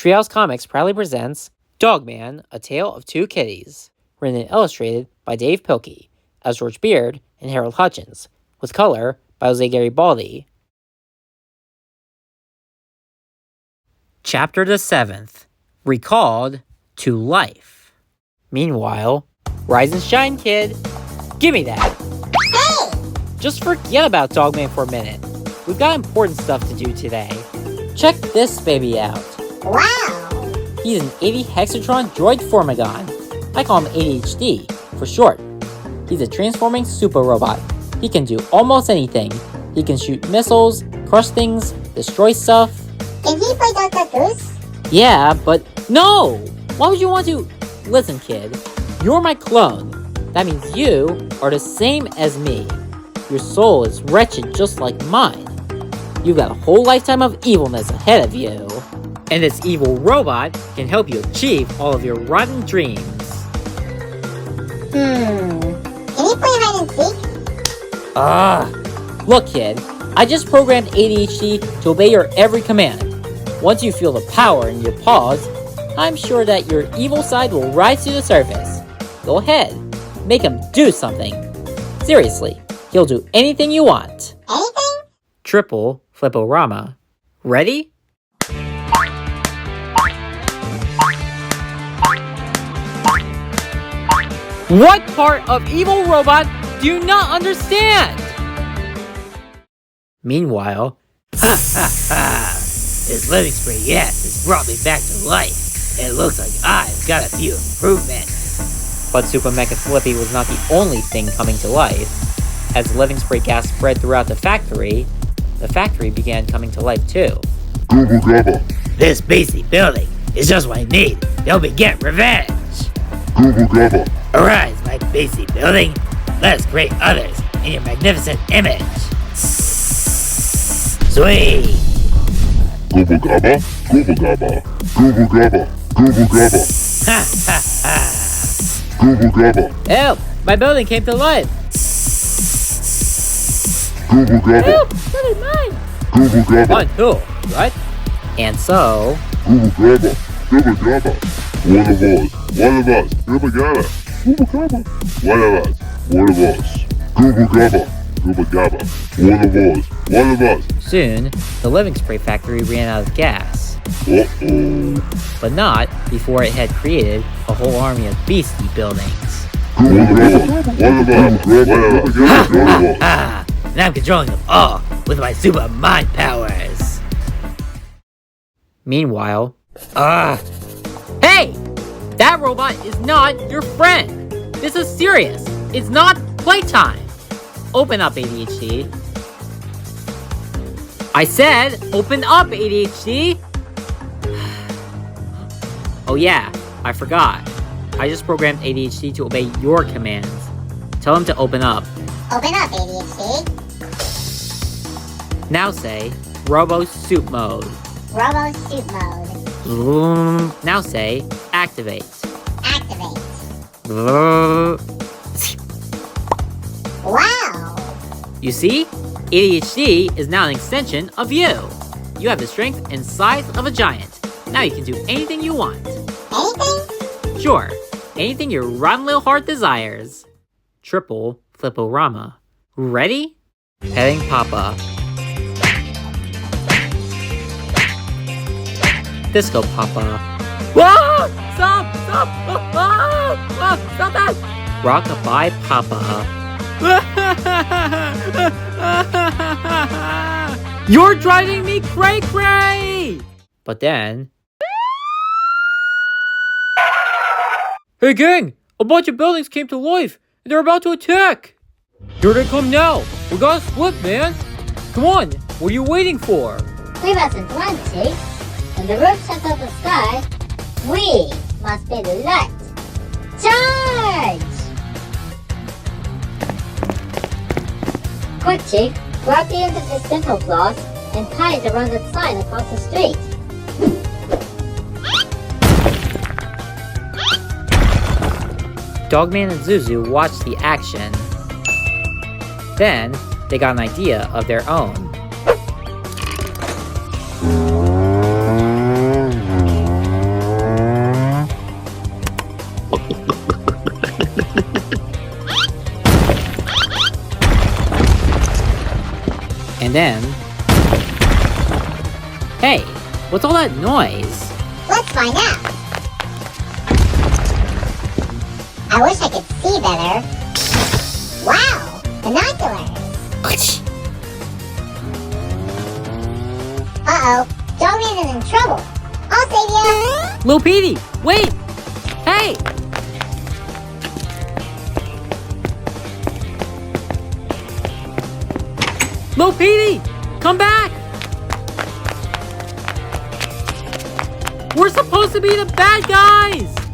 Treehouse Comics proudly presents Dogman, A Tale of Two Kitties, written and illustrated by Dav Pilkey, as George Beard and Harold Hutchins, with color by Jose Garibaldi. Chapter the 7th, Recalled to Life. Meanwhile, rise and shine, kid. Give me that. Hey! Just forget about Dogman for a minute. We've got important stuff to do today. Check this baby out. Wow! He's an 80 hexatron droid formagon. I call him ADHD for short. He's a transforming supa robot. He can do almost anything. He can shoot missiles, crush things, destroy stuff. Can he play Dr. Goose? Yeah, but no! Why would you want to? Listen, kid. You're my clone. That means you are the same as me. Your soul is wretched just like mine. You've got a whole lifetime of evilness ahead of you. And this evil robot can help you achieve all of your rotten dreams. Can he play hide and seek? Look, kid. I just programmed ADHD to obey your every command. Once you feel the power in your paws, I'm sure that your evil side will rise to the surface. Go ahead. Make him do something. Seriously, he'll do anything you want. Anything? Triple Fliporama. Ready? What part of evil robot do you not understand? Meanwhile, this living spray has brought me back to life. It looks like I've got a few improvements. But Super Mecha Flippy was not the only thing coming to life. As the living spray gas spread throughout the factory began coming to life too. Gobble gobble. This beastly building is just what I need. Help me get revenge. Gobble gobble. Arise, my beastly building. Let us create others in your magnificent image. Sweet. Gobble gobble. Gobble gobble. Gobble gobble. Gobble gobble. Ha ha ha. Gobble gobble. Help! My building came to life! Gobble gobble. Help! That is mine! Gobble gobble. One, two, right? And so... Gobble gobble. Gobble gobble. One of us. One of us. Gobble gobble. Gobble gobble. One of us. One of us. Gobble gobble. Gobble gobble. One of us. One of us. soon, the living spray factory ran out of gas. Uh-oh. But not before it had created a whole army of beastly buildings. One of us. One of us. One of us. One of us. Ah! And I'm controlling them all with my super mind powers. Meanwhile, Hey! That robot is not your friend! This is serious! It's not playtime! Open up, ADHD. I said, open up, ADHD! Oh yeah, I forgot. I just programmed ADHD to obey your commands. Tell him to open up. Open up, ADHD. Now say, Robo Soup Mode. Robo Suit Mode. Now say, activate. Activate. Wow! You see? ADHD is now an extension of you. You have the strength and size of a giant. Now you can do anything you want. Anything? Sure, anything your rotten little heart desires. Triple Fliporama. Ready? Petting Papa. Disco Papa. Whoa! Stop! Stop! Stop that! Rockabye Papa. You're driving me cray-cray! But then... Hey gang! A bunch of buildings came to life, and they're about to attack! Here they come now! We gotta split, man! Come on! What are you waiting for? We mustn't run, Chief. When the roof shuts off the sky, we must be the light. Charge! Quick, Chief. Grab the end of this dental floss and tie it around the sign across the street. Dogman and Zuzu watched the action. Then, they got an idea of their own. then... Hey, what's all that noise? Let's find out. I wish I could see better. Wow, binoculars. Uh-oh, Dogman is in trouble. I'll save you. Lil Petey, wait! Hey! Lil Petey, come back! We're supposed to be the bad guys!